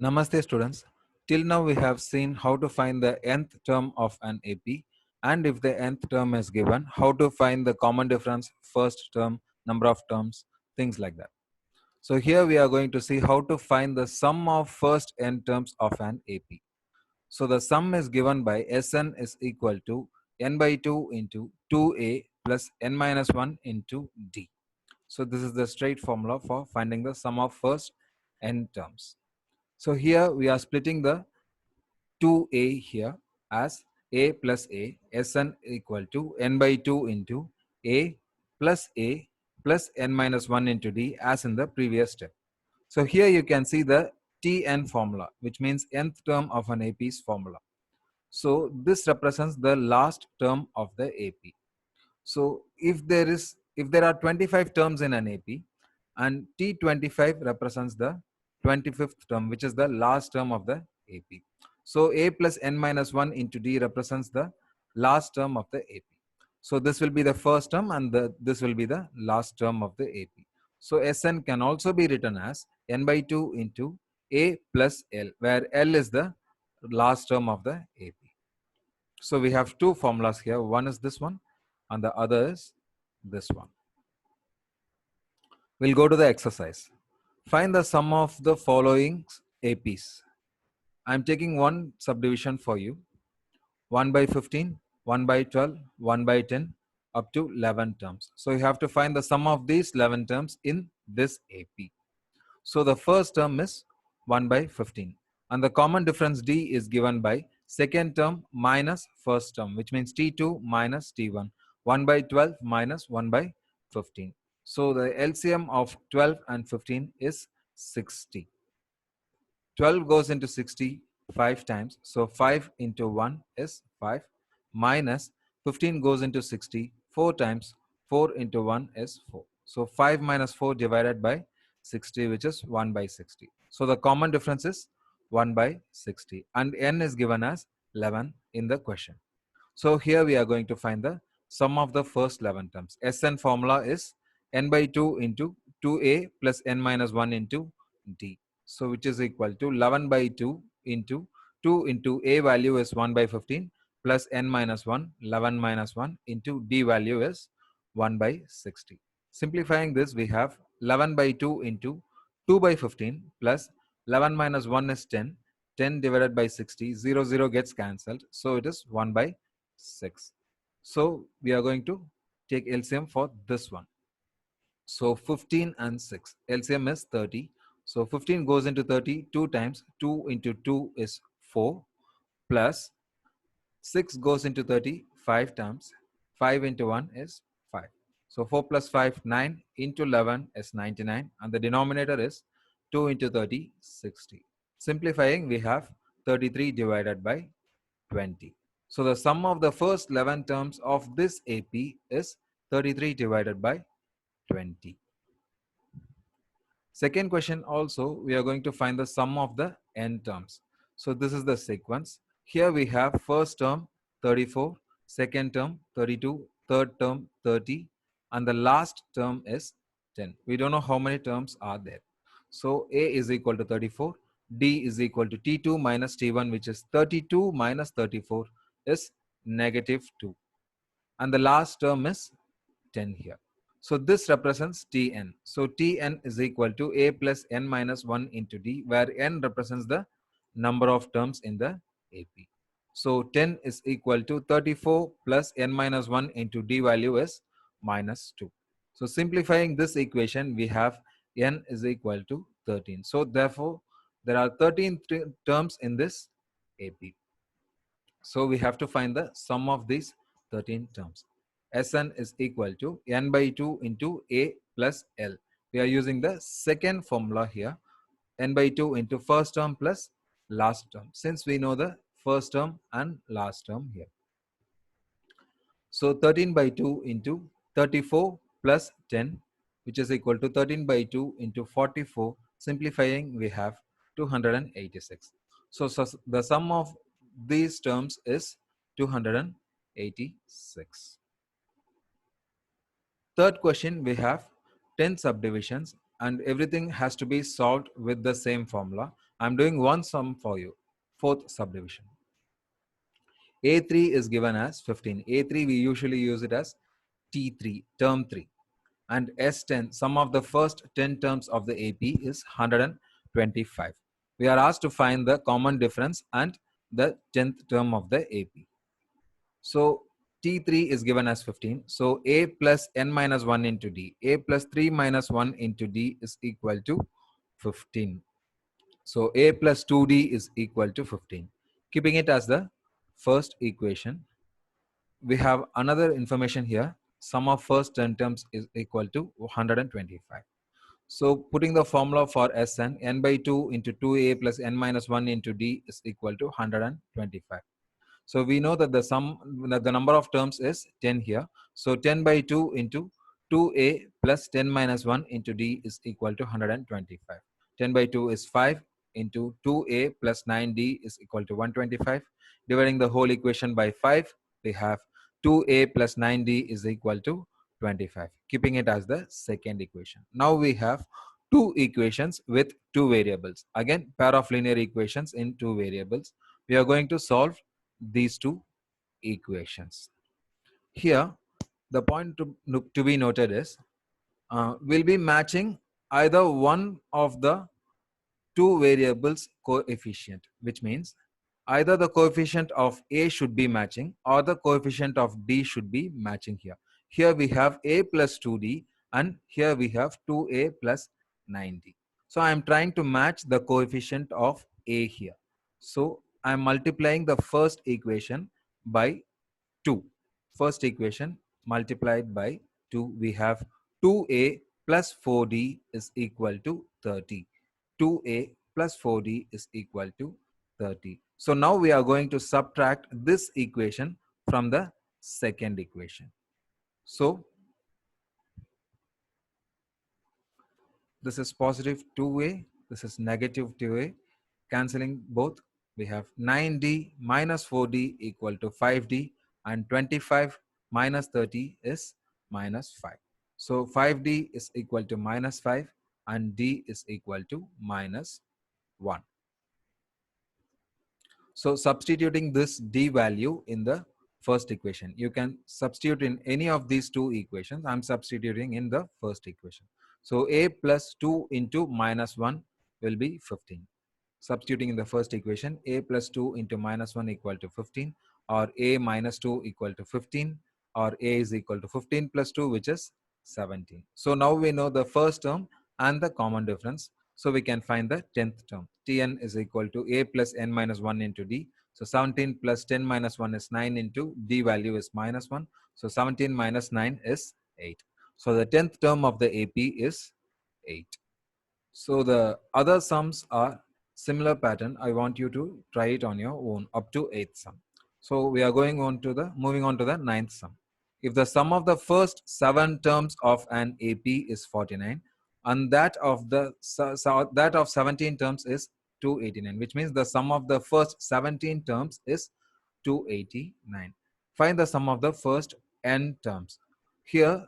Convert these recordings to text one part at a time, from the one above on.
Namaste students. Till now we have seen how to find the nth term of an AP, and if the nth term is given, how to find the common difference, first term, number of terms, things like that. So here we are going to see how to find the sum of first n terms of an AP. So the sum is given by Sn is equal to n by 2 into 2a plus n minus 1 into d. So this is the straight formula for finding the sum of first n terms. So here we are splitting the 2a here as a plus a, Sn equal to n by 2 into a plus n minus 1 into d as in the previous step. So here you can see the Tn formula, which means nth term of an AP's formula. So this represents the last term of the AP. So if there are 25 terms in an AP and T25 represents the 25th term, which is the last term of the AP. So A plus n minus 1 into D represents the last term of the AP. So this will be the first term and this will be the last term of the AP. So Sn can also be written as n by 2 into A plus L, where L is the last term of the AP. So we have two formulas here. One is this one and the other is this one. We'll go to the exercise. Find the sum of the following APs. I'm taking one subdivision for you. 1 by 15, 1 by 12, 1 by 10, up to 11 terms. So you have to find the sum of these 11 terms in this AP. So the first term is 1 by 15. And the common difference D is given by second term minus first term, which means T2 minus T1. 1 by 12 minus 1 by 15. So the LCM of 12 and 15 is 60. 12 goes into 60 5 times. So 5 into 1 is 5 minus 15 goes into 60 4 times. 4 into 1 is 4. So 5 minus 4 divided by 60, which is 1 by 60. So the common difference is 1 by 60 and n is given as 11 in the question. So here we are going to find the sum of the first 11 terms. Sn formula is n by 2 into 2a plus n minus 1 into d. So which is equal to 11 by 2 into a value is 1 by 15 plus n minus 1, 11 minus 1 into d value is 1 by 60. Simplifying this, we have 11 by 2 into 2 by 15 plus 11 minus 1 is 10. 10 divided by 60, 0 gets cancelled. So it is 1 by 6. So we are going to take LCM for this one. So 15 and 6. LCM is 30. So 15 goes into 30 2 times. 2 into 2 is 4 plus 6 goes into 30 5 times. 5 into 1 is 5. So 4 plus 5, 9 into 11 is 99 and the denominator is 2 into 30, 60. Simplifying, we have 33 divided by 20. So the sum of the first 11 terms of this AP is 33 divided by 20. Second question also, we are going to find the sum of the n terms. So this is the sequence. Here we have first term 34, second term 32, third term 30, and the last term is 10. We don't know how many terms are there. So A is equal to 34, D is equal to T2 minus T1, which is 32 minus 34 is negative 2. And the last term is 10 here. So this represents Tn. So Tn is equal to a plus n minus 1 into d, where n represents the number of terms in the AP. So 10 is equal to 34 plus n minus 1 into d value is minus 2. So simplifying this equation, we have n is equal to 13. So therefore, there are 13 terms in this AP. So we have to find the sum of these 13 terms. Sn is equal to n by 2 into a plus L. We are using the second formula here, n by 2 into first term plus last term, since we know the first term and last term here. So 13 by 2 into 34 plus 10, which is equal to 13 by 2 into 44. Simplifying, we have 286. So the sum of these terms is 286. Third question, we have 10 subdivisions and everything has to be solved with the same formula. I'm doing one sum for you. Fourth subdivision. A3 is given as 15. A3 we usually use it as T3, term 3. And S10, sum of the first 10 terms of the AP is 125. We are asked to find the common difference and the 10th term of the AP. So T3 is given as 15. So A plus n minus 1 into D. A plus 3 minus 1 into D is equal to 15. So A plus 2D is equal to 15. Keeping it as the first equation, we have another information here. Sum of first 10 terms is equal to 125. So putting the formula for Sn, n by 2 into 2a plus n minus 1 into d is equal to 125. So we know that the number of terms is 10 here. So 10 by 2 into 2a plus 10 minus 1 into d is equal to 125. 10 by 2 is 5 into 2a plus 9d is equal to 125. Dividing the whole equation by 5, we have 2a plus 9d is equal to 25, keeping it as the second equation. Now we have two equations with two variables. Again, pair of linear equations in two variables. We are going to solve these two equations. Here, the point to be noted is we'll be matching either one of the two variables coefficient, which means either the coefficient of A should be matching or the coefficient of D should be matching here. Here we have A plus 2D and here we have 2A plus 9D. So I am trying to match the coefficient of A here. So I am multiplying the first equation by 2. First equation multiplied by 2, we have 2A plus 4D is equal to 30. 2A plus 4D is equal to 30. So now we are going to subtract this equation from the second equation. So this is positive 2A, this is negative 2A. Cancelling both, we have 9D minus 4D equal to 5D, and 25 minus 30 is minus 5. So 5D is equal to minus 5 and D is equal to minus 1. So substituting this D value in the first equation, you can substitute in any of these two equations. I'm substituting in the first equation. So A plus 2 into minus 1 will be 15. Substituting in the first equation, A plus 2 into minus 1 equal to 15, or A minus 2 equal to 15, or A is equal to 15 plus 2, which is 17. So now we know the first term and the common difference. So we can find the 10th term. Tn is equal to A plus n minus 1 into D. So 17 plus 10 minus 1 is 9 into D value is minus 1. So 17 minus 9 is 8. So the 10th term of the AP is 8. So the other sums are similar pattern. I want you to try it on your own up to 8th sum. So we are moving on to the 9th sum. If the sum of the first 7 terms of an AP is 49 and that of 17 terms is 289, which means the sum of the first 17 terms is 289. Find the sum of the first n terms. Here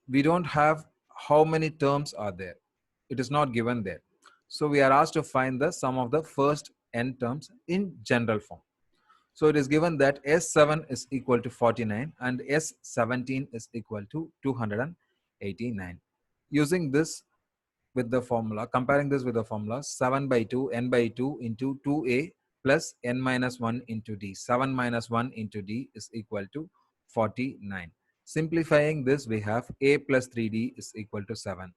we don't have how many terms are there. It is not given there. So we are asked to find the sum of the first n terms in general form. So it is given that S7 is equal to 49 and S17 is equal to 289. Using this with the formula, comparing this with the formula, 7 by 2, n by 2 into 2a plus n minus 1 into d. 7 minus 1 into d is equal to 49. Simplifying this, we have a plus 3d is equal to 7.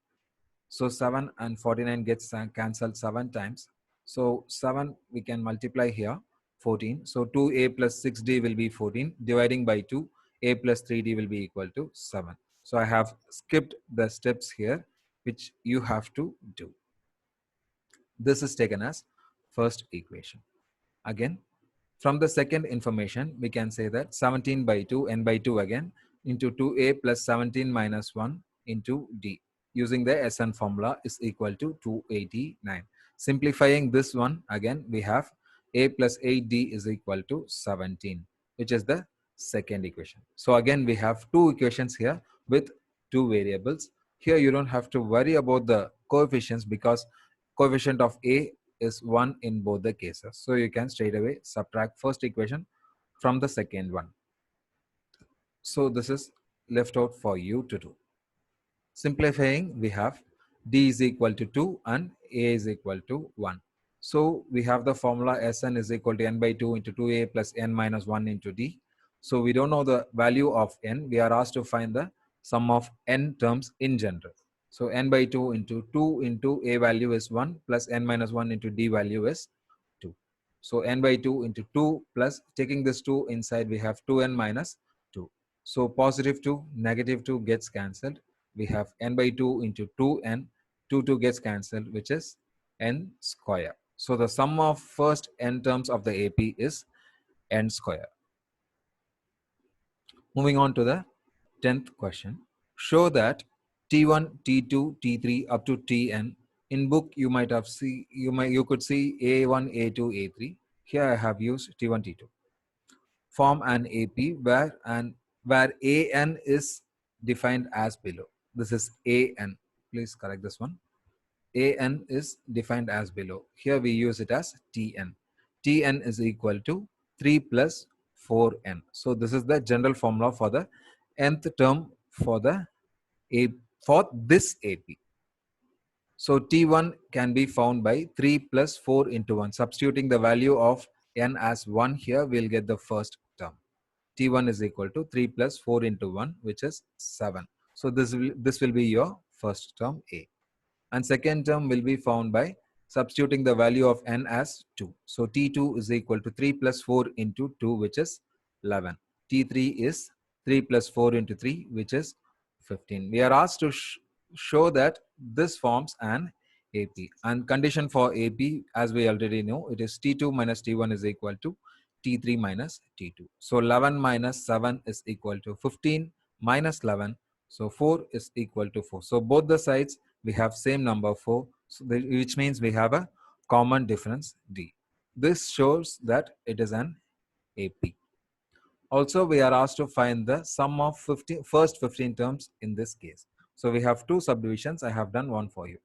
So 7 and 49 gets cancelled 7 times. So 7 we can multiply here, 14. So 2a plus 6d will be 14. Dividing by 2, a plus 3d will be equal to 7. So I have skipped the steps here, which you have to do. This is taken as first equation. Again, from the second information, we can say that 17 by 2, n by 2 again, into 2a plus 17 minus 1 into d. Using the Sn formula is equal to 289. Simplifying this one, again, we have a plus 8d is equal to 17, which is the second equation. So again, we have two equations here with two variables. Here you don't have to worry about the coefficients because coefficient of a is 1 in both the cases. So you can straight away subtract first equation from the second one. So this is left out for you to do. Simplifying, we have d is equal to 2 and a is equal to 1. So we have the formula Sn is equal to n by 2 into 2a plus n minus 1 into d. So we don't know the value of n. We are asked to find the sum of n terms in general. So n by 2 into a value is 1 plus n minus 1 into d value is 2. So n by 2 into 2 plus taking this 2 inside, we have 2n minus 2. So positive 2, negative 2 gets cancelled. We have n by 2 into 2n, 2 gets cancelled, which is n square. So the sum of first n terms of the AP is n square. Moving on to the 10th question. Show that T1, T2, T3 up to Tn. In book you might have you could see A1, A2, A3. Here I have used T1, T2. Form an AP where AN is defined as below. This is AN. Please correct this one. AN is defined as below. Here we use it as TN. TN is equal to 3 plus 4n. So this is the general formula for the nth term for the for this AP. So T1 can be found by 3 plus 4 into 1. Substituting the value of n as 1 here, we'll get the first term. T1 is equal to 3 plus 4 into 1, which is 7. So this will be your first term A. And second term will be found by substituting the value of n as 2. So T2 is equal to 3 plus 4 into 2, which is 11. T3 is 3 plus 4 into 3, which is 15. We are asked to show that this forms an AP. And condition for AP, as we already know, it is T2 minus T1 is equal to T3 minus T2. So 11 minus 7 is equal to 15 minus 11. So 4 is equal to 4. So both the sides we have same number 4, so which means we have a common difference D. This shows that it is an AP. Also, we are asked to find the sum of first 15 terms in this case. So we have two subdivisions. I have done one for you.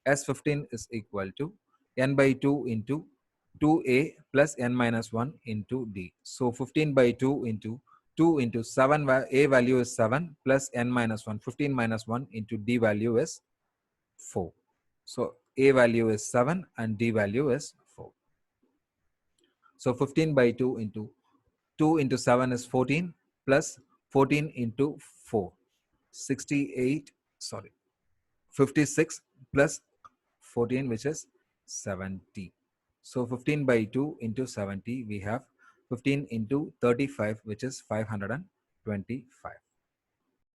S15 is equal to n by 2 into 2a plus n minus 1 into d. So 15 by 2 into 7, a value is 7 plus n minus 1. 15 minus 1 into d value is 4. So a value is 7 and d value is 4. So 15 by 2 into 7 is 14 plus 14 into 4. 56 plus 14, which is 70. So 15 by 2 into 70, we have 15 into 35, which is 525.